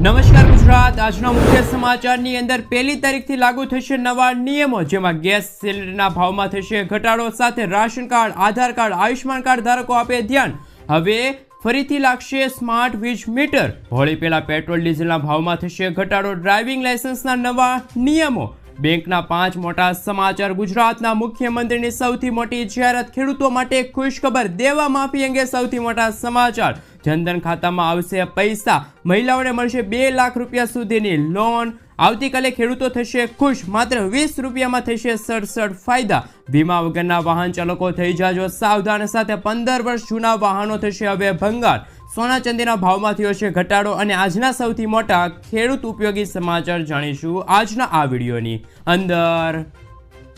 નમસ્કાર ગુજરાત, આજના મુખ્ય સમાચારની અંદર 1લી તારીખથી લાગુ થશે નવા નિયમો, જેમાં ગેસ સિલિન્ડરના ભાવમાં થશે ઘટાડો, સાથે રાશન કાર્ડ, આધાર કાર્ડ, આયુષ્માન કાર્ડ ધારકો આપે ધ્યાન. હવે ફરીથી લાગશે સ્માર્ટ વીજ મીટર. હોળી પહેલા પેટ્રોલ ડીઝલના ભાવમાં થશે ઘટાડો, ડ્રાઇવિંગ લાયસન્સના નવા નિયમો. બેંકના 5 મોટા સમાચાર. ગુજરાતના મુખ્યમંત્રીની સૌથી મોટી જાહેરાત. ખેડૂતો માટે ખુશખબર, દેવા માફી અંગે સૌથી મોટા સમાચાર. જનધન ખાતામાં આવશે પૈસા. મહિલાઓને મળશે 2 લાખ રૂપિયા સુધીની લોન. આવતીકાલે ખેડૂતો થશે ખુશ, માત્ર 20 રૂપિયામાં થશે 67 ફાયદા. વીમા વગરના વાહન ચાલકો થઈ જાજો સાવધાન, સાથે 15 વર્ષ જૂના વાહનો થશે હવે ભંગાર. સોના ચાંદીના ભાવમાં થયો છે ઘટાડો, અને આજના સૌથી મોટા ખેડૂત ઉપયોગી સમાચાર જાણીશું આજના આ વિડીયોની અંદર.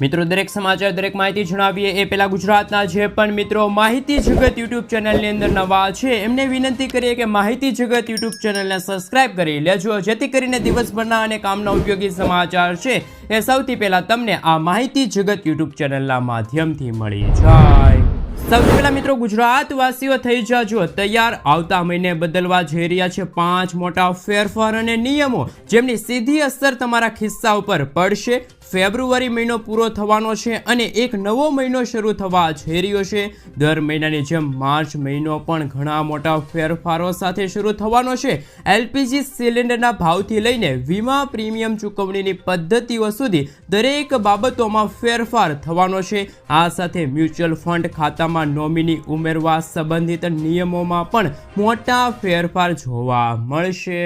મિત્રો, દરેક સમાચાર, દરેક માહિતી જણાવીએ એ પહેલા ગુજરાતના જે પણ મિત્રો માહિતી જગત યુટ્યુબ ચેનલની અંદર નવા છે એમને વિનંતી કરીએ કે માહિતી જગત યુટ્યુબ ચેનલને સબસ્ક્રાઇબ કરી લેજો, જેથી કરીને દિવસભરના અને કામના ઉપયોગી સમાચાર છે એ સૌથી પહેલા તમને આ માહિતી જગત યુટ્યુબ ચેનલના માધ્યમથી મળી જાય. સૌથી પહેલા મિત્રો, ગુજરાતવાસીઓ થઈ જાજો તૈયાર. આવતા મહિને બદલવા જઈ રહ્યા છે 5 મોટા ફેરફાર અને નિયમો, જેમની સીધી અસર તમારા ખિસ્સા ઉપર પડશે. ફેબ્રુઆરી મહિનો પૂરો થવાનો છે અને એક નવો મહિનો શરૂ થવા જઈ રહ્યો છે. દર મહિનાની જેમ માર્ચ મહિનો પણ ઘણા મોટા ફેરફારો સાથે શરૂ થવાનો છે. એલપીજી સિલિન્ડરના ભાવથી લઈને વીમા પ્રીમિયમ ચૂકવણીની પદ્ધતિઓ સુધી દરેક બાબતોમાં ફેરફાર થવાનો છે. આ સાથે મ્યુચ્યુઅલ ફંડ ખાતામાં નોમિની ઉમેરવા સંબંધિત નિયમોમાં પણ મોટા ફેરફાર જોવા મળશે.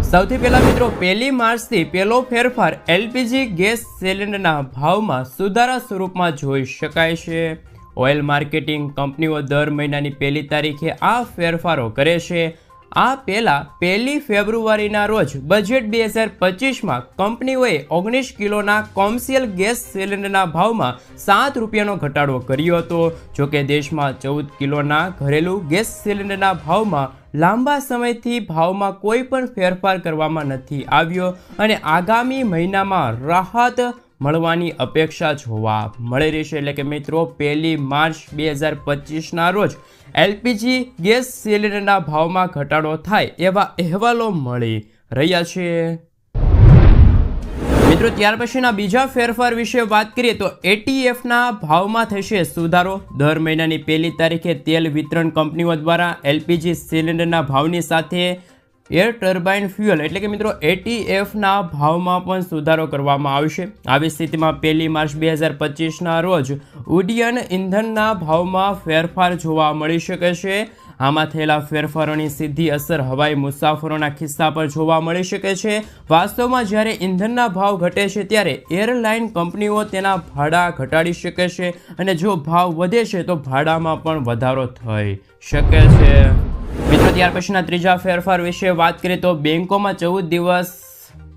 સૌથી પહેલા મિત્રો, 1લી માર્ચથી પહેલો ફેરફાર એલપીજી ગેસ સિલિન્ડરના ભાવમાં સુધારા સ્વરૂપમાં જોઈ શકાય છે. ઓઇલ માર્કેટિંગ કંપનીઓ દર મહિનાની 1લી તારીખે આ ફેરફારો કરે છે. આ પહેલા 1લી ફેબ્રુઆરીના રોજ બજેટ 2025માં કંપનીઓએ 19 કિલોના કોમર્શિયલ ગેસ સિલિન્ડરના ભાવમાં 7 રૂપિયાનો ઘટાડો કર્યો હતો. જોકે દેશમાં 14 કિલોના ઘરેલું ગેસ સિલિન્ડરના ભાવમાં લાંબા સમયથી ભાવમાં કોઈ પણ ફેરફાર કરવામાં નથી આવ્યો, અને આગામી મહિનામાં રાહત મળવાની અપેક્ષા જોવા મળી રહી છે. એટલે કે મિત્રો, 1લી માર્ચ 2025ના રોજ એલપીજી ગેસ સિલિન્ડરના ભાવમાં ઘટાડો થાય એવા અહેવાલો મળી રહ્યા છે. મિત્રો, ત્યાર પછીના બીજા ફેરફાર વિશે વાત કરીએ તો એટીએફના ભાવમાં થશે સુધારો. દર મહિનાની 1લી તારીખે તેલ વિતરણ કંપનીઓ દ્વારા એલપીજી સિલિન્ડરના ભાવની સાથે એર ટર્બાઇન ફ્યુઅલ એટલે કે મિત્રો એટીએફના ભાવમાં પણ સુધારો કરવામાં આવશે. આવી સ્થિતિમાં 1લી માર્ચ 2025ના રોજ ઉડ્ડયન ઇંધણના ભાવમાં ફેરફાર જોવા મળી શકે છે. આમાં થયેલા ફેરફારોની સીધી અસર હવાઈ મુસાફરોના ખિસ્સા પર જોવા મળી શકે છે. વાસ્તવમાં જ્યારે ઇંધણના ભાવ ઘટે છે ત્યારે એરલાઇન કંપનીઓ તેના ભાડા ઘટાડી શકે છે, અને જો ભાવ વધે છે તો ભાડામાં પણ વધારો થઈ શકે છે. મિત્રો, ત્યાર પછીના ત્રીજા ફેરફાર વિશે વાત કરીએ તો બેંકોમાં 14 દિવસ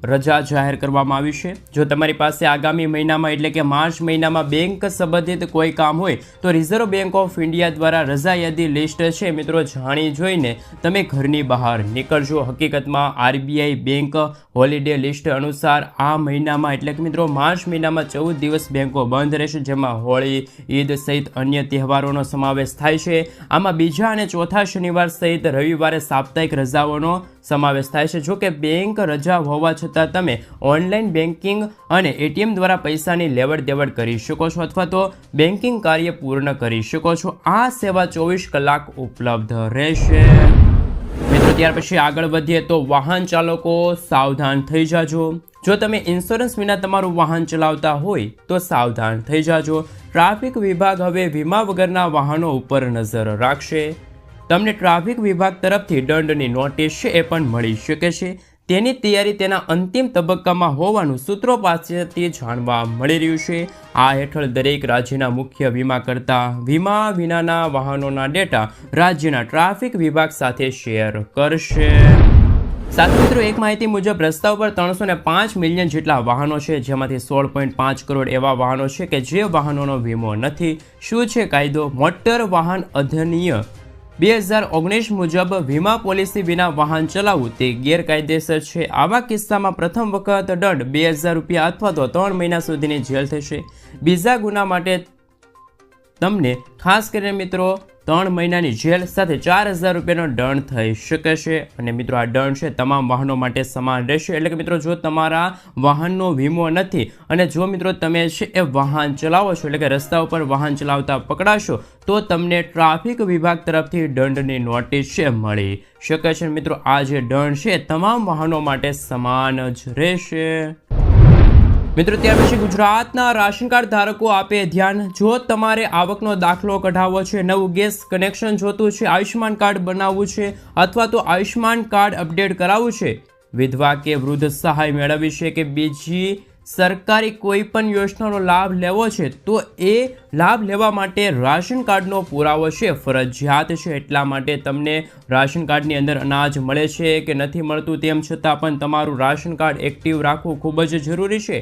રજા જાહેર કરવામાં આવી છે. જો તમારી પાસે આગામી મહિનામાં એટલે કે માર્ચ મહિનામાં બેંક સંબંધિત કોઈ કામ હોય તો રિઝર્વ બેંક ઓફ ઇન્ડિયા દ્વારા રજા યાદી લિસ્ટ છે મિત્રો જાણી જોઈને તમે ઘરની બહાર નીકળજો. હકીકતમાં આરબીઆઈ બેંક હોલિડે લિસ્ટ અનુસાર આ મહિનામાં એટલે કે મિત્રો માર્ચ મહિનામાં 14 દિવસ બેંકો બંધ રહેશે, જેમાં હોળી, ઈદ સહિત અન્ય તહેવારોનો સમાવેશ થાય છે. આમાં બીજા અને ચોથા શનિવાર સહિત રવિવારે સાપ્તાહિક રજાઓનો સમાવેશ થાય છે. જો કે બેંક રજા હોવા છતાં તમે ઓનલાઈન બેન્કિંગ અને એટીએમ દ્વારા પૈસાની લેવડ દેવડ કરી શકો છો, અથવા તો બેન્કિંગ કાર્ય પૂર્ણ કરી શકો છો. આ સેવા 24 કલાક ઉપલબ્ધ રહેશે. મિત્રો, ત્યાર પછી આગળ વધીએ તો વાહન ચાલકો સાવધાન થઈ જાજો. જો તમે ઇન્સ્યોરન્સ વિના તમારું વાહન ચલાવતા હોય તો સાવધાન થઈ જાજો. ટ્રાફિક વિભાગ હવે વીમા વગરના વાહનો ઉપર નજર રાખશે. તમને ટ્રાફિક વિભાગ તરફથી દંડની નોટિસ છે એ પણ મળી શકે છે. તેની તૈયારી તેના અંતિમ તબક્કામાં હોવાનું સૂત્રો પાસેથી જાણવા મળી રહ્યું છે. આ હેઠળ દરેક રાજ્યના મુખ્ય વીમા કરતા વીમા વિનાના વાહનોના ડેટા રાજ્યના ટ્રાફિક વિભાગ સાથે શેર કરશે. સાથે મિત્રો, એક માહિતી મુજબ રસ્તા ઉપર 305 મિલિયન જેટલા વાહનો છે, જેમાંથી 16.5 કરોડ એવા વાહનો છે કે જે વાહનોનો વીમો નથી. શું છે કાયદો? મોટર વાહન અધિનિયમ 2019 મુજબ વીમા પોલિસી વિના વાહન ચલાવવું તે ગેરકાયદેસર છે. આવા કિસ્સામાં પ્રથમ વખત દંડ 2000 રૂપિયા અથવા તો 3 મહિના સુધીની જેલ થશે. બીજા ગુના માટે તમને ખાસ કરીને મિત્રો 3 મહિનાની જેલ સાથે 4000 રૂપિયાનો દંડ થઈ શકે છે. અને મિત્રો આ દંડ છે તમામ વાહનો માટે સમાન રહેશે. એટલે કે મિત્રો જો તમારા વાહનનો વીમો નથી અને જો મિત્રો તમે છે એ વાહન ચલાવો છો એટલે કે રસ્તા ઉપર વાહન ચલાવતા પકડાશો તો તમને ટ્રાફિક વિભાગ તરફથી દંડની નોટિસ છે મળી શકે છે. મિત્રો આ જે દંડ છે તમામ વાહનો માટે સમાન જ રહેશે. મિત્રો ત્યાર પછી ગુજરાતના રાશન કાર્ડ ધારકો આપે ધ્યાન. જો તમારે આવકનો દાખલો કઢાવવો છે, નવું ગેસ કનેક્શન જોતું છે, આયુષ્યમાન કાર્ડ બનાવવું છે અથવા તો આયુષ્યમાન કાર્ડ અપડેટ કરાવવું છે, વિધવા કે વૃદ્ધ સહાય મેળવવી છે કે બીજી સરકારી કોઈ પણ યોજનાનો લાભ લેવો છે તો એ લાભ લેવા માટે રાશન કાર્ડનો પુરાવો છે ફરજિયાત છે. એટલા માટે તમને રાશન કાર્ડની અંદર અનાજ મળે છે કે નથી મળતું તેમ છતાં પણ તમારું રાશન કાર્ડ એક્ટિવ રાખવું ખૂબ જ જરૂરી છે.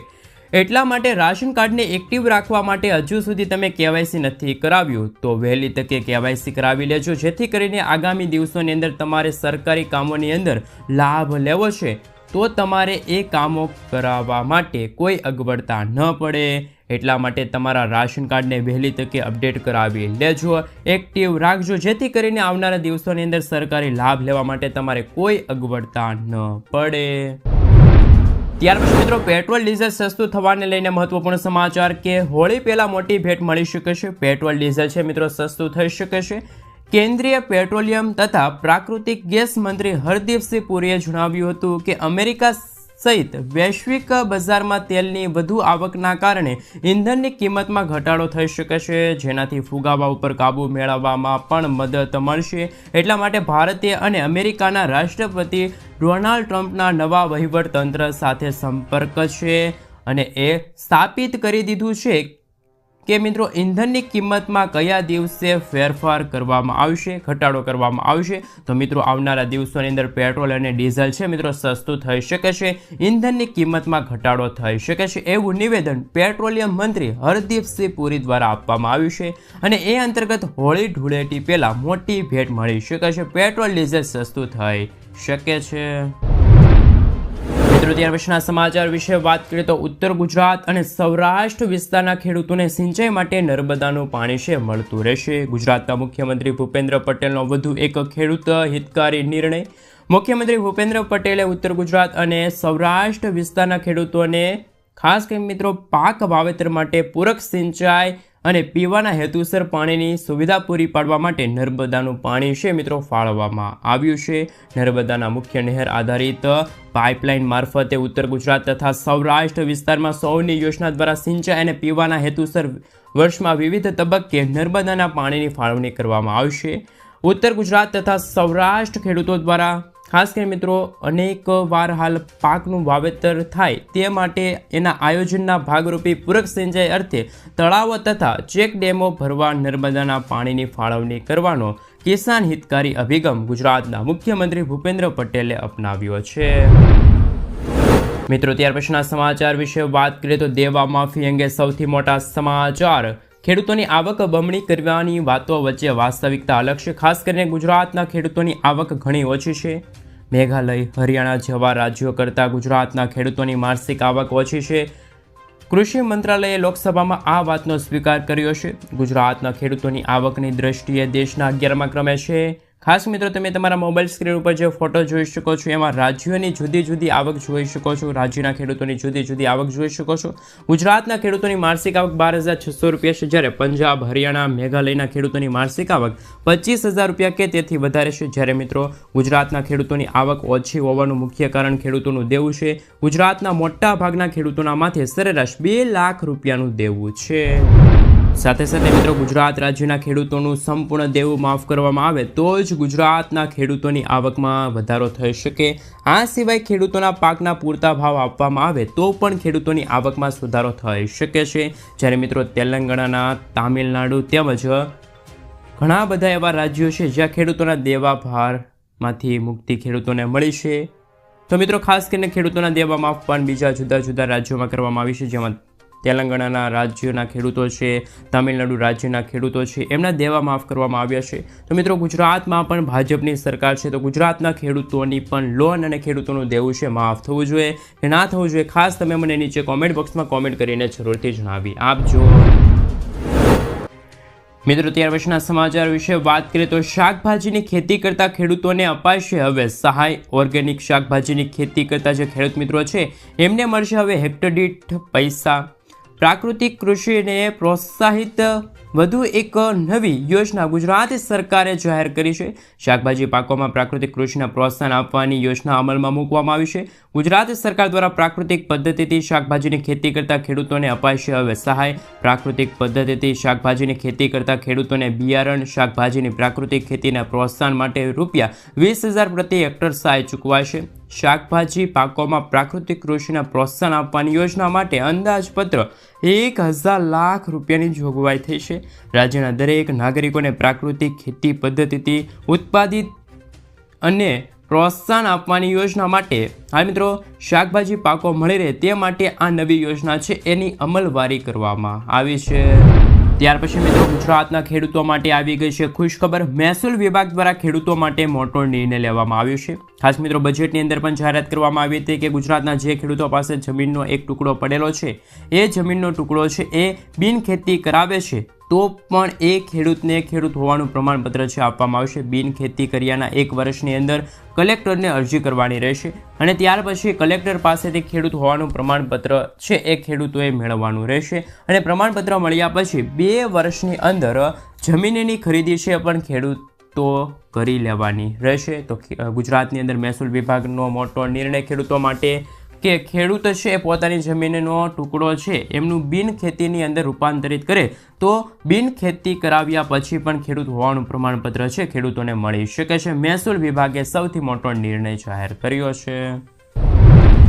એટલા માટે રાશન કાર્ડને એક્ટિવ રાખવા માટે હજુ સુધી તમે કેવાયસી નથી કરાવ્યું તો વહેલી તકે કેવાયસી કરાવી લેજો, જેથી કરીને આગામી દિવસોની અંદર તમારે સરકારી કામોની અંદર લાભ લેવો છે તો તમારે એ કામો કરાવવા માટે કોઈ અગવડતા ન પડે. એટલા માટે તમારા રાશન કાર્ડને વહેલી તકે અપડેટ કરાવી લેજો, એક્ટિવ રાખજો, જેથી કરીને આવનારા દિવસોની અંદર સરકારી લાભ લેવા માટે તમારે કોઈ અગવડતા ન પડે. ત્યાર પછી મિત્રો પેટ્રોલ ડીઝલ સસ્તું થવાને લઈને મહત્વપૂર્ણ સમાચાર કે હોળી પહેલા મોટી ભેટ મળી શકે છે. પેટ્રોલ ડીઝલ છે મિત્રો સસ્તું થઈ શકે છે. કેન્દ્રીય પેટ્રોલિયમ તથા પ્રાકૃતિક ગેસ મંત્રી હરદીપસિંહ પુરીએ જણાવ્યું હતું કે અમેરિકા સહિત વૈશ્વિક બજારમાં તેલની વધુ આવકના કારણે ઇંધણની કિંમતમાં ઘટાડો થઈ શકે છે, જેનાથી ફુગાવા ઉપર કાબૂ મેળવવામાં પણ મદદ મળશે. એટલા માટે ભારતે અને અમેરિકાના રાષ્ટ્રપતિ ડોનાલ્ડ ટ્રમ્પના નવા વહીવટતંત્ર સાથે સંપર્ક છે અને એ સ્થાપિત કરી દીધું છે કે મિત્રો ઇંધણની કિંમતમાં કયા દિવસે ફેરફાર કરવામાં આવશે, ઘટાડો કરવામાં આવશે. તો મિત્રો આવનારા દિવસોની અંદર પેટ્રોલ અને ડીઝલ છે મિત્રો સસ્તું થઈ શકે છે, ઇંધણની કિંમતમાં ઘટાડો થઈ શકે છે, એવું નિવેદન પેટ્રોલિયમ મંત્રી હરદીપસિંહ પુરી દ્વારા આપવામાં આવ્યું છે. અને એ અંતર્ગત હોળી ધૂળેટી પહેલા મોટી ભેટ મળી શકે છે, પેટ્રોલ ડીઝલ સસ્તું થઈ શકે છે. મિત્રો ત્યાર પછીના સમાચાર વિશે વાત કરીએ તો ઉત્તર ગુજરાત અને સૌરાષ્ટ્ર વિસ્તારના ખેડૂતોને સિંચાઈ માટે નર્મદાનું પાણી છે મળતું રહેશે. ગુજરાતના મુખ્યમંત્રી ભૂપેન્દ્ર પટેલનો વધુ એક ખેડૂત હિતકારી નિર્ણય. મુખ્યમંત્રી ભૂપેન્દ્ર પટેલે ઉત્તર ગુજરાત અને સૌરાષ્ટ્ર વિસ્તારના ખેડૂતોને ખાસ કરીને મિત્રો પાક વાવેતર માટે પૂરક સિંચાઈ અને પીવાના હેતુસર પાણીની સુવિધા પૂરી પાડવા માટે નર્મદાનું પાણી છે મિત્રો ફાળવવામાં આવ્યું છે. નર્મદાના મુખ્ય નહેર આધારિત પાઇપલાઇન મારફતે ઉત્તર ગુજરાત તથા સૌરાષ્ટ્ર વિસ્તારમાં સૌની યોજના દ્વારા સિંચાઈ અને પીવાના હેતુસર વર્ષમાં વિવિધ તબક્કે નર્મદાના પાણીની ફાળવણી કરવામાં આવશે. ઉત્તર ગુજરાત તથા સૌરાષ્ટ્ર ખેડૂતો દ્વારા ખાસ કરીને મિત્રો અનેક વાર હાલ પાકનું વાવેતર થાય તે માટે એના આયોજનના ભાગરૂપે પૂરક સિંચાઈ અર્થે તળાવો તથા ચેક ડેમો ભરવા નર્મદાના પાણીની ફાળવણી કરવાનો કિસાન હિતકારી અભિગમ ગુજરાતના મુખ્યમંત્રી ભૂપેન્દ્ર પટેલે અપનાવ્યો છે. મિત્રો ત્યાર પછીના સમાચાર વિશે વાત કરીએ તો દેવા માફી અંગે સૌથી મોટા સમાચાર. ખેડૂતોની આવક બમણી કરવાની વાતો વચ્ચે વાસ્તવિકતા અલગ છે. ખાસ કરીને ગુજરાતના ખેડૂતોની આવક ઘણી ઓછી છે. મેઘાલય, હરિયાણા જેવા રાજ્યો કરતાં ગુજરાતના ખેડૂતોની માસિક આવક ઓછી છે. કૃષિ મંત્રાલયે લોકસભામાં આ વાતનો સ્વીકાર કર્યો છે. ગુજરાતના ખેડૂતોની આવકની દ્રષ્ટિએ દેશના 11મા ક્રમે છે. ખાસ મિત્રો તમે તમારા મોબાઈલ સ્ક્રીન ઉપર જે ફોટો જોઈ શકો છો એમાં રાજ્યોની જુદી જુદી આવક જોઈ શકો છો, રાજ્યના ખેડૂતોની જુદી જુદી આવક જોઈ શકો છો. ગુજરાતના ખેડૂતોની માસિક આવક 12,600 રૂપિયા છે, જ્યારે પંજાબ, હરિયાણા, મેઘાલયના ખેડૂતોની માસિક આવક 25,000 રૂપિયા કે તેથી વધારે છે. જ્યારે મિત્રો ગુજરાતના ખેડૂતોની આવક ઓછી હોવાનું મુખ્ય કારણ ખેડૂતોનું દેવું છે. ગુજરાતના મોટા ભાગના ખેડૂતોના માથે સરેરાશ 2 લાખ રૂપિયાનું દેવું છે. સાથે સાથે મિત્રો ગુજરાત રાજ્યના ખેડૂતોનું સંપૂર્ણ દેવું માફ કરવામાં આવે તો જ ગુજરાતના ખેડૂતોની આવકમાં વધારો થઈ શકે. આ સિવાય ખેડૂતોના પાકના પૂરતા ભાવ આપવામાં આવે તો પણ ખેડૂતોની આવકમાં સુધારો થઈ શકે છે. જ્યારે મિત્રો તેલંગાણા, તામિલનાડુ તેમજ ઘણા બધા એવા રાજ્યો છે જ્યાં ખેડૂતોના દેવા ભારમાંથી મુક્તિ ખેડૂતોને મળી છે. તો મિત્રો ખાસ કરીને ખેડૂતોના દેવા માફ પણ બીજા જુદા જુદા રાજ્યોમાં કરવામાં આવી છે, જેમાં તેલંગાણાના રાજ્યના ખેડૂતો છે, તમિલનાડુ રાજ્યના ખેડૂતો છે, એમના દેવા માફ કરવામાં આવ્યા છે. તો મિત્રો ગુજરાતમાં પણ ભાજપની સરકાર છે તો ગુજરાતના ખેડૂતોની પણ લોન અને ખેડૂતોનું દેવું છે માફ થવું જોઈએ કે ના થવું જોઈએ, ખાસ તમે મને નીચે કોમેન્ટ બોક્સમાં કોમેન્ટ કરીને જરૂરથી જણાવી આપજો. મિત્રો ત્યાર પછીના સમાચાર વિશે વાત કરીએ તો શાકભાજીની ખેતી કરતા ખેડૂતોને અપાશે હવે સહાય. ઓર્ગેનિક શાકભાજીની ખેતી કરતા જે ખેડૂત મિત્રો છે એમને મળશે હવે હેક્ટર દીઠ પૈસા. પ્રાકૃતિક કૃષિને પ્રોત્સાહિત વધુ એક નવી યોજના ગુજરાત સરકારે જાહેર કરી છે. શાકભાજી પાકોમાં પ્રાકૃતિક કૃષિને પ્રોત્સાહન આપવાની યોજના અમલમાં મૂકવામાં આવી છે. ગુજરાત સરકાર દ્વારા પ્રાકૃતિક પદ્ધતિથી શાકભાજીની ખેતી કરતા ખેડૂતોને અપાશે હવે સહાય. પ્રાકૃતિક પદ્ધતિથી શાકભાજીની ખેતી કરતા ખેડૂતોને બિયારણ શાકભાજીની પ્રાકૃતિક ખેતીના પ્રોત્સાહન માટે ₹20,000 પ્રતિ હેક્ટર સહાય ચૂકવાશે. શાકભાજી પાકોમાં પ્રાકૃતિક કૃષિના પ્રોત્સાહન આપવાની યોજના માટે અંદાજપત્ર 1,000 લાખ રૂપિયાની જોગવાઈ થઈ છે. રાજ્યના દરેક નાગરિકોને પ્રાકૃતિક ખેતી પદ્ધતિથી ઉત્પાદિત અને પ્રોત્સાહન આપવાની યોજના માટે હાલ મિત્રો શાકભાજી પાકો મળી રહે તે માટે આ નવી યોજના છે એની અમલવારી કરવામાં આવી છે. ત્યાર પછી મિત્રો ગુજરાતના ખેડૂતો માટે આવી ગઈ છે ખુશખબર. મહેસૂલ વિભાગ દ્વારા ખેડૂતો માટે મોટો નિર્ણય લેવામાં આવ્યો છે. ખાસ મિત્રો બજેટની અંદર પણ જાહેરાત કરવામાં આવી હતી કે ગુજરાતના જે ખેડૂતો પાસે જમીનનો એક ટુકડો પડેલો છે એ જમીનનો ટુકડો છે એ બિનખેતી કરાવે છે તો પણ એ ખેડૂતને ખેડૂત હોવાનું પ્રમાણપત્ર છે આપવામાં આવશે. બિનખેતી કર્યાના 1 વર્ષની અંદર કલેક્ટરને અરજી કરવાની રહેશે અને ત્યાર પછી કલેક્ટર પાસેથી ખેડૂત હોવાનું પ્રમાણપત્ર છે એ ખેડૂતોએ મેળવવાનું રહેશે અને પ્રમાણપત્ર મળ્યા પછી 2 વર્ષની અંદર જમીનની ખરીદી છે પણ ખેડૂતો કરી લેવાની રહેશે. તો ગુજરાતની અંદર મહેસૂલ વિભાગનો મોટો નિર્ણય ખેડૂતો માટે કે ખેડૂત છે એ પોતાની જમીનનો ટુકડો છે એમનું બિનખેતીની અંદર રૂપાંતરિત કરે તો બિનખેતી કરાવ્યા પછી પણ ખેડૂત હોવાનું પ્રમાણપત્ર છે ખેડૂતોને મળી શકે છે. મહેસૂલ વિભાગે સૌથી મોટો નિર્ણય જાહેર કર્યો છે.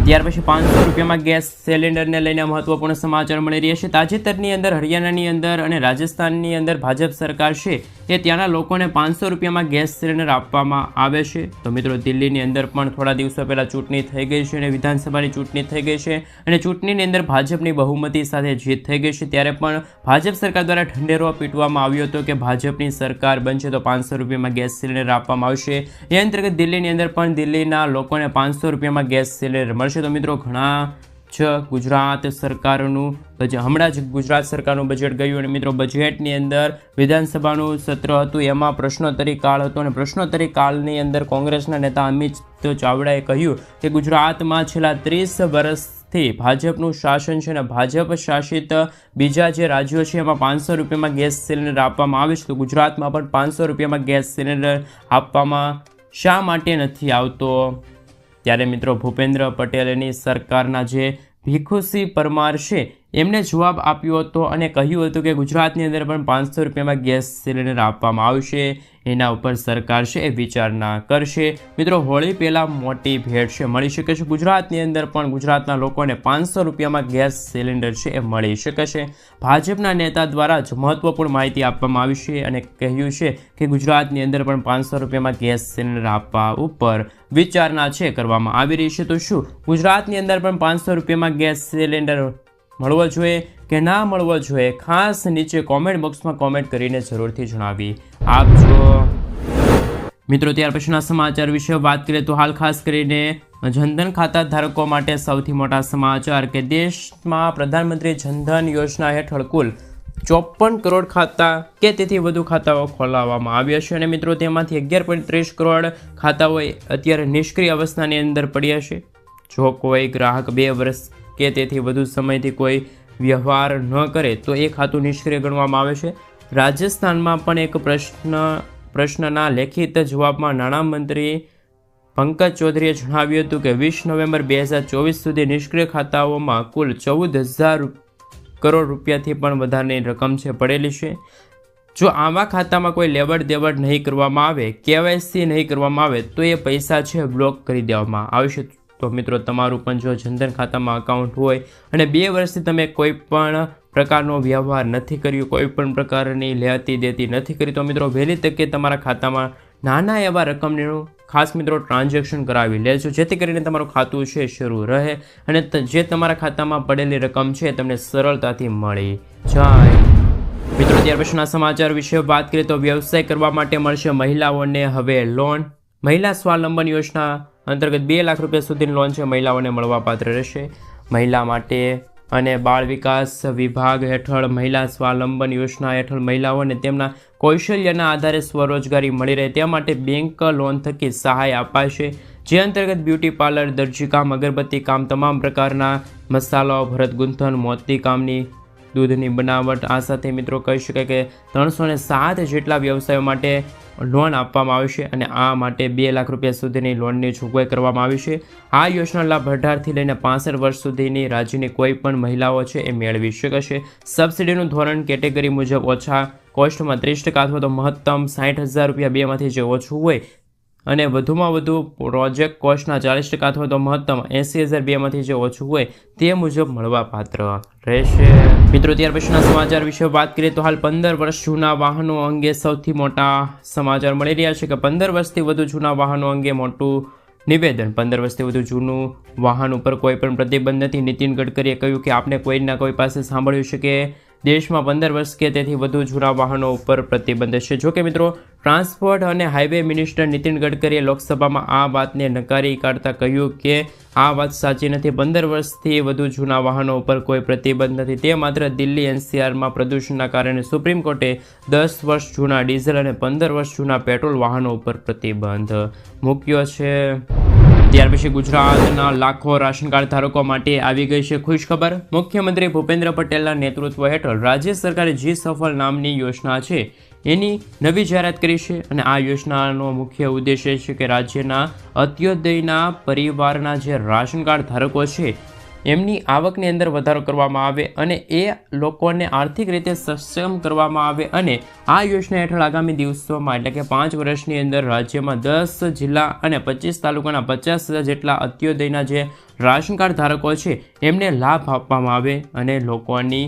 ત્યાર પછી ₹500 ગેસ સિલિન્ડરને લઈને મહત્વપૂર્ણ સમાચાર મળી રહ્યા છે. તાજેતરની અંદર હરિયાણાની અંદર અને રાજસ્થાનની અંદર ભાજપ સરકાર છે એ ત્યાંના લોકોને ₹500 ગેસ સિલિન્ડર આપવામાં આવે છે. તો મિત્રો દિલ્હીની અંદર પણ થોડા દિવસો પહેલાં ચૂંટણી થઈ ગઈ છે અને વિધાનસભાની ચૂંટણી થઈ ગઈ છે અને ચૂંટણીની અંદર ભાજપની બહુમતી સાથે જીત થઈ ગઈ છે. ત્યારે પણ ભાજપ સરકાર દ્વારા ઢંઢેરો પીટવામાં આવ્યો હતો કે ભાજપની સરકાર બનશે તો ₹500 ગેસ સિલિન્ડર આપવામાં આવશે. એ અંતર્ગત દિલ્હીની અંદર પણ દિલ્હીના લોકોને ₹500 ગેસ સિલિન્ડર મળશે. તો મિત્રો ઘણા જ ગુજરાત સરકારનું હમણાં જ ગુજરાત સરકારનું બજેટ ગયું અને મિત્રો બજેટની અંદર વિધાનસભાનું સત્ર હતું એમાં પ્રશ્નોત્તરી કાળ હતો અને પ્રશ્નોત્તરી કાળની અંદર કોંગ્રેસના નેતા અમિત ચાવડાએ કહ્યું કે ગુજરાતમાં છેલ્લા 30 વર્ષથી ભાજપનું શાસન છે અને ભાજપ શાસિત બીજા જે રાજ્યો છે એમાં ₹500 ગેસ સિલિન્ડર આપવામાં આવે છે તો ગુજરાતમાં પણ ₹500 ગેસ સિલિન્ડર આપવામાં શા માટે નથી આવતો? ત્યારે મિત્રો ભૂપેન્દ્ર પટેલની સરકારના જે ભીખુસિંહ પરમાર છે એમને જવાબ આપ્યો હતો અને કહ્યું હતું કે ગુજરાતની અંદર પણ ₹500 ગેસ સિલિન્ડર આપવામાં આવશે. એના ઉપર સરકાર છે એ વિચારણા કરશે. મિત્રો હોળી પહેલાં મોટી ભેટ છે મળી શકે છે. ગુજરાતની અંદર પણ ગુજરાતના લોકોને ₹500 ગેસ સિલિન્ડર છે એ મળી શકે છે. ભાજપના નેતા દ્વારા જ મહત્વપૂર્ણ માહિતી આપવામાં આવી છે અને કહ્યું છે કે ગુજરાતની અંદર પણ ₹500 ગેસ સિલિન્ડર આપવા ઉપર વિચારણા છે કરવામાં આવી રહી છે. તો શું ગુજરાતની અંદર પણ ₹500 ગેસ સિલિન્ડર મળવો જોઈએ કે ના મળવો જોઈએ? ખાસ નીચે કોમેન્ટ બોક્સમાં કોમેન્ટ કરીને જરૂરથી જણાવી આપજો. મિત્રો ત્યાર પછીના સમાચાર વિશે વાત કરીએ તો હાલ ખાસ કરીને જનધન ખાતા ધારકો માટે સૌથી મોટા સમાચાર કે દેશમાં પ્રધાનમંત્રી જનધન યોજના હેઠળ કુલ 54 કરોડ ખાતા કે તેથી વધુ ખાતાઓ ખોલાવવામાં આવ્યા છે અને મિત્રો તેમાંથી 11.30 કરોડ ખાતાઓ અત્યારે નિષ્ક્રિય અવસ્થાની અંદર પડ્યા છે. જો કોઈ ગ્રાહક 2 વર્ષ કે તેથી વધુ સમયથી કોઈ વ્યવહાર ન કરે તો એ ખાતું નિષ્ક્રિય ગણવામાં આવે છે. રાજસ્થાનમાં પણ એક પ્રશ્નના લેખિત જવાબમાં નાણામંત્રી પંકજ ચૌધરીએ જણાવ્યું હતું કે 20 નવેમ્બર 2024 સુધી નિષ્ક્રિય ખાતાઓમાં કુલ 14,000 કરોડ રૂપિયાથી પણ વધારેની રકમ છે પડેલી છે. જો આવા ખાતામાં કોઈ લેવડ દેવડ નહીં કરવામાં આવે, KYC નહીં કરવામાં આવે તો એ પૈસા છે બ્લોક કરી દેવામાં આવશે. તો મિત્રો તમારું પણ જો જનધન ખાતામાં અકાઉન્ટ હોય અને 2 વર્ષથી તમે કોઈ પણ પ્રકારનો વ્યવહાર નથી કર્યો, કોઈ પણ પ્રકારની લેતી દેતી નથી કરી તો મિત્રો વહેલી તકે તમારા ખાતામાં નાના એવા રકમનું ખાસ મિત્રો ટ્રાન્ઝેક્શન કરાવી લેજો જેથી કરીને તમારું ખાતું છે શરૂ રહે અને જે તમારા ખાતામાં પડેલી રકમ છે તમને સરળતાથી મળી જાય. મિત્રો ત્યાર પછીના સમાચાર વિશે વાત કરીએ તો વ્યવસાય કરવા માટે મળશે મહિલાઓને હવે લોન. મહિલા સ્વાવલંબન યોજના અંતર્ગત 2 લાખ રૂપિયા સુધીની લોન છે મહિલાઓને મળવાપાત્ર રહેશે. મહિલા માટે અને બાળ વિકાસ વિભાગ હેઠળ મહિલા સ્વાવલંબન યોજના હેઠળ મહિલાઓને તેમના કૌશલ્યના આધારે સ્વરોજગારી મળી રહે તે માટે બેંક લોન થકી સહાય અપાશે, જે અંતર્ગત બ્યુટી પાર્લર, દરજીકામ, અગરબત્તી કામ, તમામ પ્રકારના મસાલાઓ, ભરત ગૂંથણ, મોતી કામની, દૂધની બનાવટ, આ સાથે મિત્રો કહી શકાય કે 307 જેટલા વ્યવસાયો માટે લોન આપવામાં આવશે અને આ માટે 2 લાખ રૂપિયા સુધીની લોનની જોગવાઈ કરવામાં આવી છે. આ યોજના લાભ 18થી લઈને 65 વર્ષ સુધીની રાજ્યની કોઈ પણ મહિલાઓ છે એ મેળવી શકશે. સબસિડીનું ધોરણ કેટેગરી મુજબ ઓછા કોસ્ટમાં 30% અથવા તો મહત્તમ 60,000 રૂપિયા બેમાંથી જે ઓછું હોય અને વધુમાં વધુ પ્રોજેક્ટ કોસ્ટના 40% અથવા તો મહત્તમ 80,000 બેમાંથી જે ઓછું હોય તે મુજબ મળવાપાત્ર રહેશે. મિત્રો ત્યાર પછીના સમાચાર વિશે વાત કરીએ તો હાલ 15 વર્ષ જૂના વાહનો અંગે સૌથી મોટા સમાચાર મળી રહ્યા છે કે 15 વર્ષથી વધુ જૂના વાહનો અંગે મોટું નિવેદન. 15 વર્ષથી વધુ જૂનું વાહન ઉપર કોઈ પણ પ્રતિબંધ નથી. નીતિન ગડકરીએ કહ્યું કે આપણે કોઈના કોઈ પાસે સાંભળ્યું છે કે દેશમાં 15 વર્ષ કે તેથી વધુ જૂના વાહનો ઉપર પ્રતિબંધ છે. જોકે મિત્રો ટ્રાન્સપોર્ટ અને હાઈવે મિનિસ્ટર નીતિન ગડકરીએ લોકસભામાં આ વાતને નકારી કાઢતા કહ્યું કે આ વાત સાચી નથી. 15 વર્ષથી વધુ જૂના વાહનો ઉપર કોઈ પ્રતિબંધ નથી. તે માત્ર દિલ્હી NCRમાં પ્રદૂષણના કારણે સુપ્રીમ કોર્ટે 10 વર્ષ જૂના ડીઝલ અને 15 વર્ષ જૂના પેટ્રોલ વાહનો ઉપર પ્રતિબંધ મૂક્યો છે. ત્યાર પછી ગુજરાતના લાખો રાશન કાર્ડ ધારકો માટે આવી ગઈ છે ખુશખબર. મુખ્યમંત્રી ભૂપેન્દ્ર પટેલના નેતૃત્વ હેઠળ રાજ્ય સરકારે જી સફળ નામની યોજના છે એની નવી જાહેરાત કરી છે અને આ યોજનાનો મુખ્ય ઉદ્દેશ્ય છે કે રાજ્યના અંત્યોદયના પરિવારના જે રાશન કાર્ડ ધારકો છે એમની આવકની અંદર વધારો કરવામાં આવે અને એ લોકોને આર્થિક રીતે સક્ષમ કરવામાં આવે અને આ યોજના હેઠળ આગામી દિવસોમાં એટલે કે 5 વર્ષની અંદર રાજ્યમાં 10 જિલ્લા અને 25 તાલુકાના 50,000 જેટલા અંત્યોદયના જે રાશન કાર્ડ ધારકો છે એમને લાભ આપવામાં આવે અને લોકોની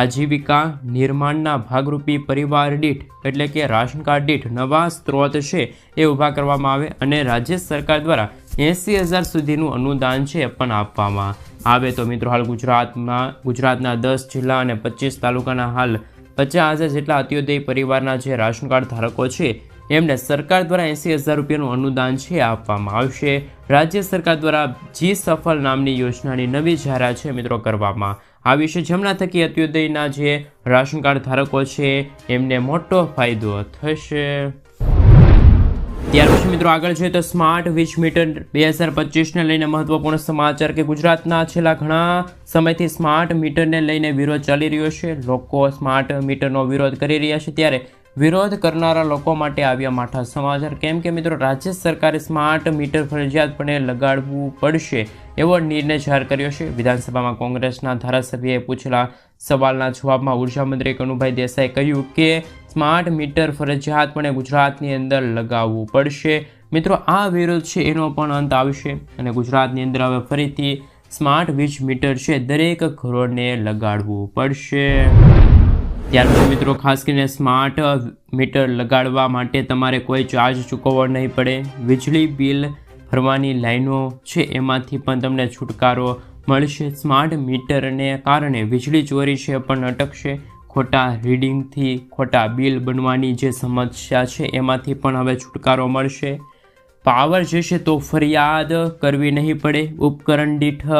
આજીવિકા નિર્માણના ભાગરૂપી પરિવાર દીઠ એટલે કે રાશન કાર્ડ દીઠ નવા સ્ત્રોત છે એ ઊભા કરવામાં આવે અને રાજ્ય સરકાર દ્વારા 80,000 સુધીનું અનુદાન છે પણ આપવામાં આવે. તો મિત્રો હાલ ગુજરાતના 10 જિલ્લા અને 25 તાલુકાના હાલ 50,000 જેટલા અંત્યોદય પરિવારના જે રાશન કાર્ડ ધારકો છે એમને સરકાર દ્વારા 80,000 રૂપિયાનું અનુદાન છે આપવામાં આવશે. રાજ્ય સરકાર દ્વારા જી સફળ નામની યોજનાની નવી જાહેરાત છે મિત્રો કરવામાં આવી છે, જેમના થકી અંત્યોદયના જે રાશન કાર્ડ ધારકો છે એમને મોટો ફાયદો થશે. ત્યાર પછી મિત્રો આગળ જોઈએ તો સ્માર્ટ વીજ મીટર 2025ને લઈને મહત્વપૂર્ણ સમાચાર કે ગુજરાતના છેલ્લા ઘણા સમયથી સ્માર્ટ મીટરને લઈને વિરોધ ચાલી રહ્યો છે. લોકો સ્માર્ટ મીટરનો વિરોધ કરી રહ્યા છે ત્યારે વિરોધ કરનારા લોકો માટે આવ્યા માઠા સમાચાર. કેમ કે મિત્રો રાજ્ય સરકારે સ્માર્ટ મીટર ફરજિયાતપણે લગાડવું પડશે એવો નિર્ણય જાહેર કર્યો છે. વિધાનસભામાં કોંગ્રેસના ધારાસભ્યએ પૂછેલા સવાલના જવાબમાં ઉર્જા મંત્રી કનુભાઈ દેસાઈએ કહ્યું કે સ્માર્ટ મીટર ફરજિયાતપણે ગુજરાતની અંદર લગાવવું પડશે. મિત્રો આ વિરોધ છે એનો પણ અંત આવશે અને ગુજરાતની અંદર હવે ફરીથી સ્માર્ટ વીજ મીટર છે દરેક ઘરોને લગાડવું પડશે. ત્યાર પછી મિત્રો ખાસ કરીને સ્માર્ટ મીટર લગાડવા માટે તમારે કોઈ ચાર્જ ચૂકવવો નહીં પડે. વીજળી બિલ ભરવાની લાઈનો છે એમાંથી પણ તમને છુટકારો મળશે. સ્માર્ટ મીટરને કારણે વીજળી ચોરી છે પણ અટકશે. ખોટા રીડિંગથી ખોટા બિલ બનવાની જે સમસ્યા છે એમાંથી પણ હવે છુટકારો મળશે. પાવર જશે તો ફરિયાદ કરવી નહીં પડે. ઉપકરણ દીઠ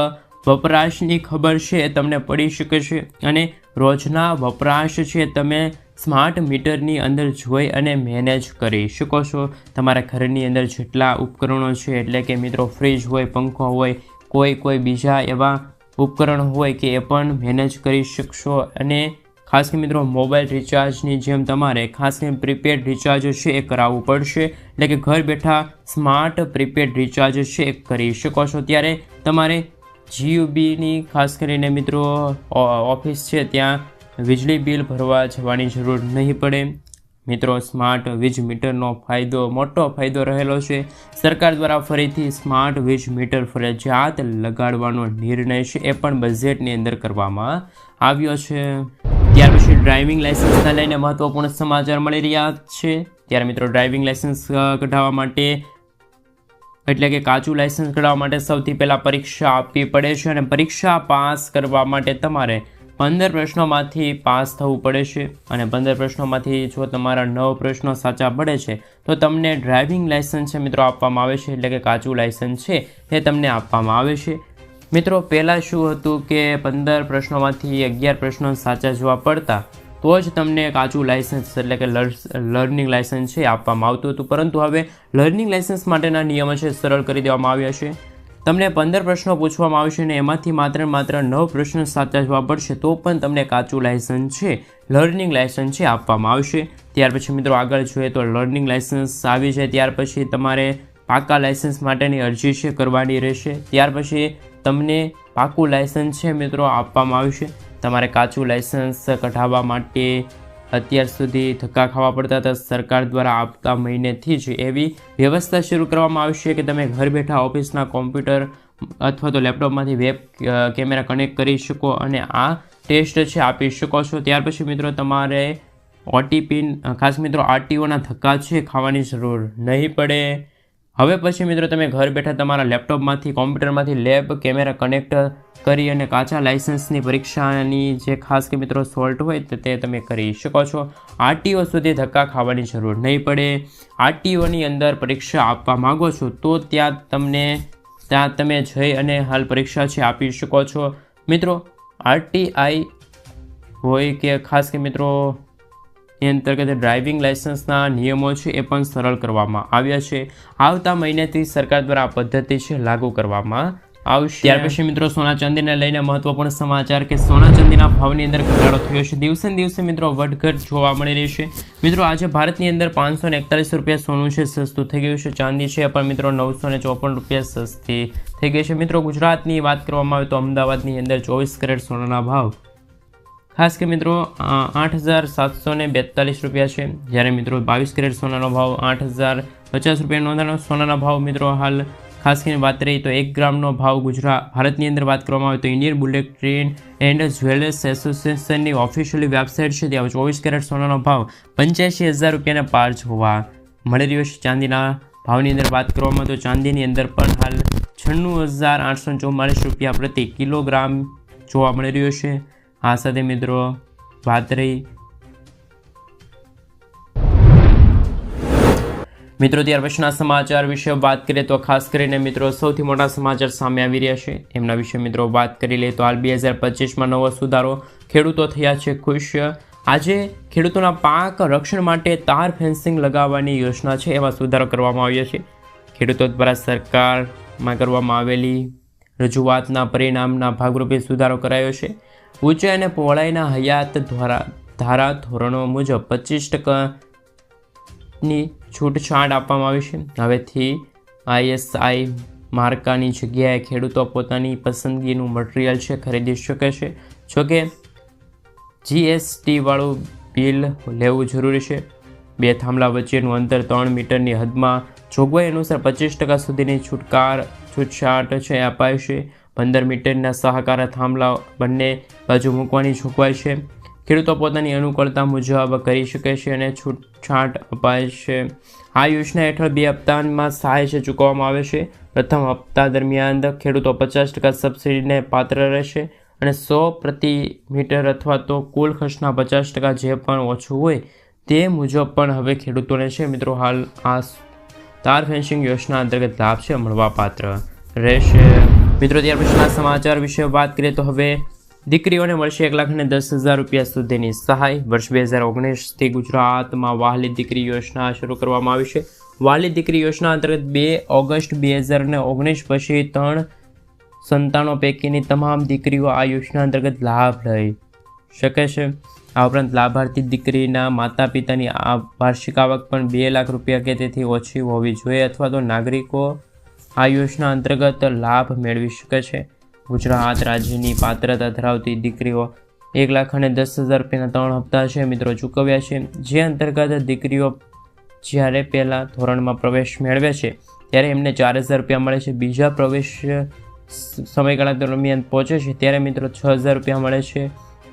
વપરાશની ખબર છે તમને પડી શકે છે અને રોજના વપરાશ છે તમે સ્માર્ટ મીટરની અંદર જોઈ અને મેનેજ કરી શકો છો. તમારા ઘરની અંદર જેટલા ઉપકરણો છે એટલે કે મિત્રો ફ્રીજ હોય, પંખો હોય, કોઈ બીજા એવા ઉપકરણ હોય કે એ પણ મેનેજ કરી શકશો. અને ખાસ કરીને મિત્રો મોબાઈલ રિચાર્જની જેમ તમારે ખાસ કરીને પ્રીપેડ રિચાર્જ છે એ કરાવવું પડશે. એટલે કે ઘર બેઠા સ્માર્ટ પ્રીપેડ રિચાર્જ છે એ કરી શકો છો. ત્યારે તમારે GUBની ખાસ કરીને મિત્રો ઓફિસ છે ત્યાં વીજળી બિલ ભરવા જવાની જરૂર નહીં પડે. મિત્રો સ્માર્ટ વીજ મીટરનો મોટો ફાયદો રહેલો છે. સરકાર દ્વારા ફરીથી સ્માર્ટ વીજ મીટર ફરજિયાત લગાડવાનો નિર્ણય છે એ પણ બજેટની અંદર કરવામાં આવ્યો છે. ત્યાર પછી ડ્રાઇવિંગ લાઇસન્સને લઈને મહત્વપૂર્ણ સમાચાર મળી રહ્યા છે. ત્યારે મિત્રો ડ્રાઇવિંગ લાઇસન્સ કઢાવવા માટે એટલે કે કાચું લાઇસન્સ કઢાવવા માટે સૌથી પહેલાં પરીક્ષા આપવી પડે છે અને પરીક્ષા પાસ કરવા માટે તમારે 15 પ્રશ્નોમાંથી પાસ થવું પડે છે અને 15 પ્રશ્નોમાંથી જો તમારા 9 પ્રશ્નો સાચા પડે છે તો તમને ડ્રાઇવિંગ લાઇસન્સ છે મિત્રો આપવામાં આવે છે. એટલે કે કાચું લાઇસન્સ છે એ તમને આપવામાં આવે છે. મિત્રો પહેલાં શું હતું કે 15 પ્રશ્નોમાંથી 11 પ્રશ્નો સાચા જવાબ પડતા તો જ તમને કાચું લાઇસન્સ એટલે કે લર્નિંગ લાઇસન્સ છે આપવામાં આવતું હતું, પરંતુ હવે લર્નિંગ લાઇસન્સ માટેના નિયમો છે સરળ કરી દેવામાં આવ્યા છે. તમને 15 પ્રશ્નો પૂછવામાં આવશે અને એમાંથી માત્ર 9 પ્રશ્નો સાચા જવાબ પડશે તો પણ તમને કાચું લાઇસન્સ છે લર્નિંગ લાઇસન્સ છે આપવામાં આવશે. ત્યાર પછી મિત્રો આગળ જોઈએ તો લર્નિંગ લાઇસન્સ આવી જાય ત્યાર પછી તમારે પાકા લાઇસન્સ માટેની અરજી છે કરવાની રહેશે. ત્યાર પછી તમને પાકું લાઇસન્સ છે મિત્રો આપવામાં આવશે. તમારે કાચું લાઇસન્સ કઢાવવા માટે અત્યાર સુધી ધક્કા ખાવા પડતા હતા, સરકાર દ્વારા આવતા મહિનેથી જ એવી વ્યવસ્થા શરૂ કરવામાં આવશે કે તમે ઘર બેઠા ઓફિસના કોમ્પ્યુટર અથવા તો લેપટોપમાંથી વેબ કેમેરા કનેક્ટ કરી શકો અને આ ટેસ્ટ છે આપી શકો છો. ત્યાર પછી મિત્રો તમારે ઓટીપી ખાસ મિત્રો આરટીઓના ધક્કા છે ખાવાની જરૂર નહીં પડે. હવે પછી મિત્રો તમે ઘર બેઠા તમારા લેપટોપમાંથી કોમ્પ્યુટરમાંથી લેબ કેમેરા કનેક્ટ કરી અને કાચા લાઇસન્સની પરીક્ષાની જે ખાસ કે મિત્રો સોલ્ટ હોય તો તે તમે કરી શકો છો. આરટીઓ સુધી ધક્કા ખાવાની જરૂર નહીં પડે. આરટીઓની અંદર પરીક્ષા આપવા માગો છો તો ત્યાં તમે જઈ અને હાલ પરીક્ષા છે આપી શકો છો. મિત્રો આરટીઆઈ હોય કે ખાસ કે મિત્રો એ અંતર્ગત ડ્રાઇવિંગ લાઇસન્સના નિયમો છે એ પણ સરળ કરવામાં આવ્યા છે. આવતા મહિનાથી સરકાર દ્વારા આ પદ્ધતિ છે લાગુ કરવામાં આવશે. ત્યાર પછી મિત્રો સોના ચાંદીને લઈને મહત્વપૂર્ણ સમાચાર કે સોના ચાંદીના ભાવની અંદર ઘટાડો થયો છે. દિવસે ને દિવસે મિત્રો વધઘટ જોવા મળી રહી છે. મિત્રો આજે ભારતની અંદર 541 રૂપિયા સોનું છે સસ્તું થઈ ગયું છે. ચાંદી છે પણ મિત્રો 954 રૂપિયા સસ્તી થઈ ગઈ છે. મિત્રો ગુજરાતની વાત કરવામાં આવે તો અમદાવાદની અંદર 24 કેરેટ સોનાના ભાવ ખાસ કે મિત્રો 8,742 રૂપિયા છે, જ્યારે મિત્રો 22 કેરેટ સોનાનો ભાવ 8,050 રૂપિયા નોંધાનો સોનાના ભાવ મિત્રો હાલ ખાસ કરીને વાત રહી તો 1 ગ્રામનો ભાવ ભારતની અંદર વાત કરવામાં આવે તો Indian bullet train and jewellers એસોસિએશનની ઓફિશિયલી વેબસાઇટ છે ત્યાં 24 કેરેટ સોનાનો ભાવ 85,000 રૂપિયાના પાર જોવા મળી રહ્યો છે. ચાંદીના ભાવની અંદર વાત કરવામાં તો ચાંદીની અંદર પણ હાલ 96,844 રૂપિયા પ્રતિ કિલોગ્રામ જોવા મળી રહ્યો છે. આ સાથે મિત્રો વાત રહી મિત્રો ત્યાર પછીના સમાચાર વિશે વાત કરીએ તો ખાસ કરીને મિત્રો સૌથી મોટા સમાચાર સામે આવી રહ્યા છે એમના વિશે મિત્રો વાત કરી લઈએ તો હાલ 2025માં નવો સુધારો, ખેડૂતો થયા છે ખુશ. આજે ખેડૂતોના પાક રક્ષણ માટે તાર ફેન્સિંગ લગાવવાની યોજના છે એમાં સુધારો કરવામાં આવ્યો છે. ખેડૂતો દ્વારા સરકારમાં કરવામાં આવેલી રજૂઆતના પરિણામના ભાગરૂપે સુધારો કરાયો છે. ઊંચાઈ અને પહોળાઈના હયાત ધારા ધોરણો મુજબ 25%ની છૂટછાટ આપવામાં આવી છે. હવેથી ISI માર્કાની જગ્યાએ ખેડૂતો પોતાની પસંદગીનું મટીરિયલ છે ખરીદી શકે છે. જોકે GST વાળું બિલ લેવું જરૂરી છે. 2 થાંભલા વચ્ચેનું અંતર 3 મીટરની હદમાં જોગવાઈ અનુસાર 25% સુધીની છૂટછાટ છે અપાય છે. 15 મીટરના સહકારા થાંભલા બંને બાજુ મૂકવાની જોગવાઈ છે. ખેડૂતો પોતાની અનુકૂળતા મુજબ કરી શકે છે અને છૂટછાટ અપાય છે. આ યોજના હેઠળ 2 હપ્તામાં સહાય છે ચૂકવવામાં આવે છે. પ્રથમ હપ્તા દરમિયાન ખેડૂતો 50% સબસિડીને પાત્ર રહેશે અને 100 પ્રતિ મીટર અથવા તો કુલ ખર્ચના 50% જે પણ ઓછું હોય તે મુજબ પણ હવે ખેડૂતોને છે મિત્રો હાલ આ તાર ફેન્સિંગ યોજના અંતર્ગત લાભ છે મળવાપાત્ર રહેશે. મિત્રો ત્યાર પછીના સમાચાર વિશે વાત કરીએ તો હવે દીકરીઓને મળશે 1,10,000 રૂપિયા સુધીની સહાય. વર્ષ 2019થી ગુજરાતમાં વહાલી દીકરી યોજના શરૂ કરવામાં આવી છે. વહાલી દીકરી યોજના અંતર્ગત 2 ઓગસ્ટ 2019 પછી 3 સંતાનો પૈકીની તમામ દીકરીઓ આ યોજના અંતર્ગત લાભ લઈ શકે છે. આ ઉપરાંત લાભાર્થી દીકરીના માતા પિતાની વાર્ષિક આવક પણ 2 લાખ રૂપિયા કે તેથી ઓછી હોવી જોઈએ અથવા તો નાગરિકો આ યોજના અંતર્ગત લાભ મેળવી શકે છે. ગુજરાત રાજ્યની પાત્રતા ધરાવતી દીકરીઓ 1,10,000 રૂપિયાના 3 હપ્તા છે મિત્રો ચૂકવ્યા છે. જે અંતર્ગત દીકરીઓ જ્યારે પહેલાં ધોરણમાં પ્રવેશ મેળવે છે ત્યારે એમને 4,000 રૂપિયા મળે છે. બીજા પ્રવેશ સમયગાળા દરમિયાન પહોંચે છે ત્યારે મિત્રો 6,000 રૂપિયા મળે છે.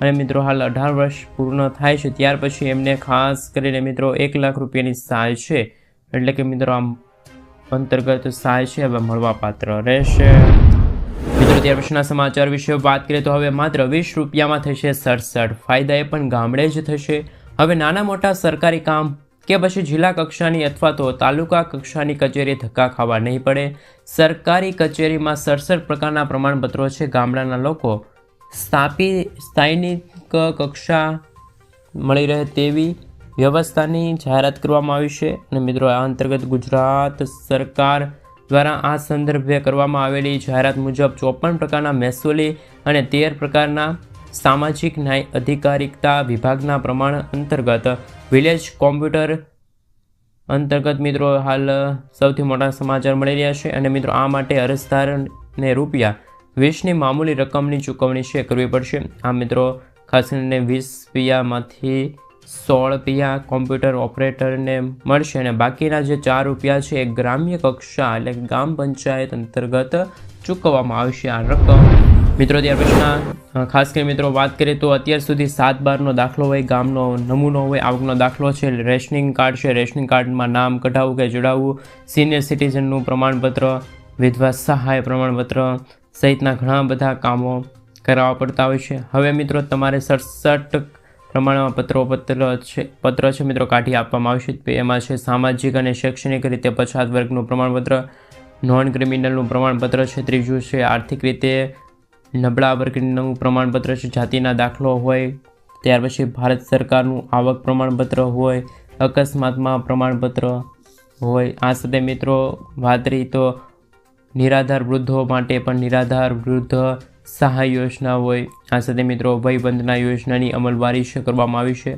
અને મિત્રો હાલ 18 વર્ષ પૂર્ણ થાય છે ત્યાર પછી એમને ખાસ કરીને મિત્રો 1 લાખ રૂપિયાની સહાય છે એટલે કે મિત્રો આમ અંતર્ગત સહાય છે હવે મળવાપાત્ર રહેશે. મિત્રો ત્યાર પછીના સમાચાર વિશે વાત કરીએ તો હવે માત્ર 20 રૂપિયામાં થશે 67 ફાયદા એ પણ ગામડે જ થશે. હવે નાના મોટા સરકારી કામ કે પછી જિલ્લા કક્ષાની અથવા તો તાલુકા કક્ષાની કચેરી ધક્કા ખાવા નહીં પડે. સરકારી કચેરીમાં 67 પ્રકારના પ્રમાણપત્રો છે. ગામડાના લોકો સ્થાનિક કક્ષા મળી રહે તેવી વ્યવસ્થાની જાહેરાત કરવામાં આવી છે. અને મિત્રો આ અંતર્ગત ગુજરાત સરકાર દ્વારા આ સંદર્ભે કરવામાં આવેલી જાહેરાત મુજબ 54 પ્રકારના મહેસૂલી અને 13 પ્રકારના સામાજિક ન્યાય અધિકારિકતા વિભાગના પ્રમાણ અંતર્ગત વિલેજ કોમ્પ્યુટર અંતર્ગત મિત્રો હાલ સૌથી મોટા સમાચાર મળી રહ્યા છે. અને મિત્રો આ માટે અરજદારને ₹20ની મામૂલી રકમની ચૂકવણી છે કરવી પડશે. આ મિત્રો ખાસ કરીને 20 પૈસામાંથી 16 પૈસા કોમ્પ્યુટર ઓપરેટરને મળશે અને બાકીના જે ₹4 છે એ ગ્રામ્ય કક્ષા એટલે કે ગ્રામ પંચાયત અંતર્ગત ચૂકવવામાં આવશે આ રકમ. મિત્રો ત્યાર પછીના ખાસ કરીને મિત્રો વાત કરીએ તો અત્યાર સુધી 7/12નો દાખલો હોય, ગામનો નમૂનો હોય, આવકનો દાખલો છે, રેશનિંગ કાર્ડ છે, રેશનિંગ કાર્ડમાં નામ કઢાવવું કે જોડાવવું, સિનિયર સિટીઝનનું પ્રમાણપત્ર, વિધવા સહાય પ્રમાણપત્ર સહિતના ઘણા બધા કામો કરાવવા પડતા હોય છે. હવે મિત્રો તમારે 67 પત્ર છે મિત્રો કાઢી આપવામાં આવશે. એમાં છે સામાજિક અને શૈક્ષણિક રીતે પછાત વર્ગનું પ્રમાણપત્ર, નોન ક્રિમિનલનું પ્રમાણપત્ર છે, ત્રીજું છે આર્થિક રીતે નબળા વર્ગનું પ્રમાણપત્ર છે, જાતિના દાખલો હોય, ત્યાર પછી ભારત સરકારનું આવક પ્રમાણપત્ર હોય, અકસ્માતમાં પ્રમાણપત્ર હોય. આ સાથે મિત્રો વાત રહી તો નિરાધાર વૃદ્ધો માટે પણ નિરાધાર વૃદ્ધ સહાય યોજના હોય. આ સાથે મિત્રો વયવંદના યોજનાની અમલવારી છે કરવામાં આવી છે.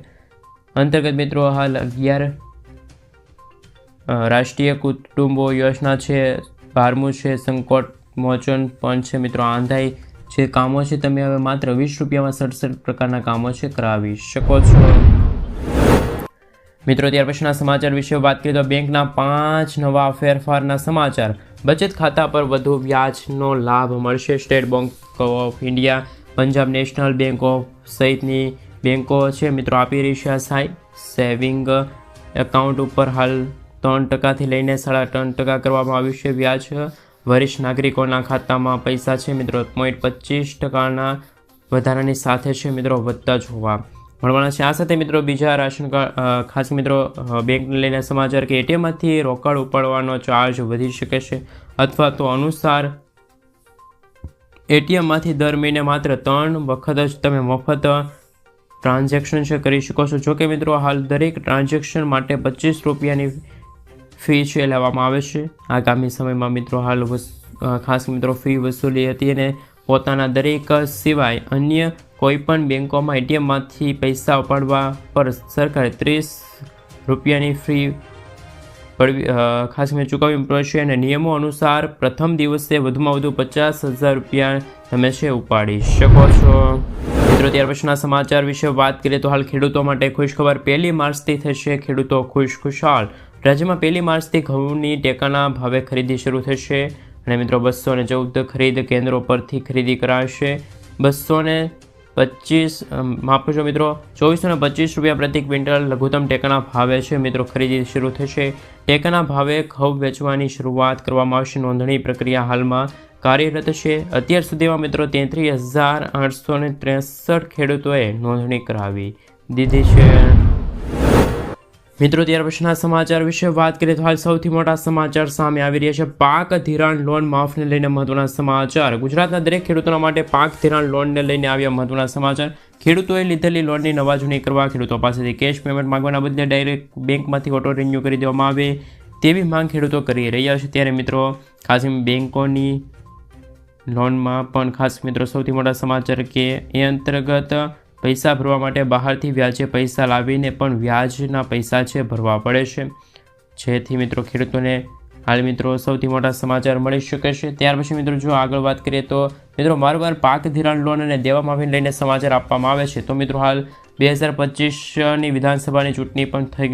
અંતર્ગત મિત્રો હાલ 11 રાષ્ટ્રીય કુટુંબો યોજના છે, 12મું છે સંકટ મોચન પણ છે. મિત્રો આંધાઈ જે કામો છે તમે હવે માત્ર ₹20માં 67 પ્રકારના કામો છે કરાવી શકો છો. મિત્રો ત્યાર પછીના સમાચાર વિશે વાત કરીએ તો બેંકના 5 નવા ફેરફારના સમાચાર. બચત ખાતા પર વધુ વ્યાજનો લાભ મળશે. State bank of India, Punjab national bank of સહિતની બેંકો છે મિત્રો આપી રહી છે સહાય. સેવિંગ એકાઉન્ટ ઉપર હાલ 3% લઈને 3.5% કરવામાં આવ્યું છે વ્યાજ. વરિષ્ઠ નાગરિકોના ખાતામાં પૈસા છે મિત્રો 0.25%ના વધારાની સાથે છે મિત્રો વધતા જોવા મળવાના છે. આ સાથે મિત્રો બીજા રાશન કાર્ડ ખાસ મિત્રો બેંકને લઈને સમાચાર કે એટીએમમાંથી રોકડ ઉપાડવાનો ચાર્જ વધી શકે છે અથવા તો અનુસાર એટીએમમાંથી દર મહિને માત્ર 3 વખત જ તમે મફત ટ્રાન્ઝેક્શન છે કરી શકો છો. જોકે મિત્રો હાલ દરેક ટ્રાન્ઝેક્શન માટે ₹25ની ફી છે લેવામાં આવે છે. આગામી સમયમાં મિત્રો હાલ ખાસ મિત્રો ફી વસૂલી હતી અને પોતાના દરેક સિવાય અન્ય કોઈપણ બેંકોમાં એટીએમમાંથી પૈસા ઉપાડવા પર સરકારે ₹30ની ફી ખાસ કરીને ચૂકવવી પડશે અને નિયમો અનુસાર પ્રથમ દિવસે વધુમાં વધુ ₹50,000 તમે છે ઉપાડી શકો છો. મિત્રો ત્યાર પછીના સમાચાર વિશે વાત કરીએ તો હાલ ખેડૂતો માટે ખુશખબર. 1 માર્ચથી થશે ખેડૂતો ખુશાલ. રાજ્યમાં 1 માર્ચથી ઘઉંની ટેકાના ભાવે ખરીદી શરૂ થશે અને મિત્રો 214 ખરીદ કેન્દ્રો પરથી ખરીદી કરાશે. ₹2425 પ્રતિ ક્વિન્ટલ લઘુત્તમ ટેકાના ભાવે છે મિત્રો ખરીદી શરૂ થશે. ટેકાના ભાવે ઘઉં વેચવાની શરૂઆત કરવામાં આવશે. નોંધણી પ્રક્રિયા હાલમાં કાર્યરત છે. અત્યાર સુધીમાં મિત્રો 33,863 ખેડૂતોએ નોંધણી કરાવી દીધી છે. મિત્રો ત્યાર પછીના સમાચાર વિશે વાત કરીએ તો હાલ સૌથી મોટા સમાચાર સામે આવી રહ્યા છે. પાક ધિરાણ લોન માફને લઈને મહત્વના સમાચાર. ગુજરાતના દરેક ખેડૂતોના માટે પાક ધિરાણ લોનને લઈને આવ્યા મહત્વના સમાચાર. ખેડૂતોએ લીધેલી લોનની નવાજૂની કરવા, ખેડૂતો પાસેથી કેશ પેમેન્ટ માંગવાના બદલે ડાયરેક્ટ બેંકમાંથી ઓટો રિન્યૂ કરી દેવામાં આવે તેવી માંગ ખેડૂતો કરી રહ્યા છે. ત્યારે મિત્રો ખાસ બેંકોની લોનમાં પણ ખાસ મિત્રો સૌથી મોટા સમાચાર કે એ અંતર્ગત પૈસા ભરવા માટે બહારથી વ્યાજે પૈસા લાવીને પણ વ્યાજના પૈસા છે ભરવા પડે છે, જેથી મિત્રો ખેડૂતોને હાલ મિત્રો સૌથી મોટા સમાચાર મળી શકે છે. ત્યાર પછી મિત્રો જો આગળ વાત કરીએ તો મિત્રો વારંવાર પાક ધિરાણ લોન અને દેવા માફીને લઈને સમાચાર આપવામાં આવે છે. તો મિત્રો હાલ 2025ની વિધાનસભાની ચૂંટણી પણ થઈ ગઈ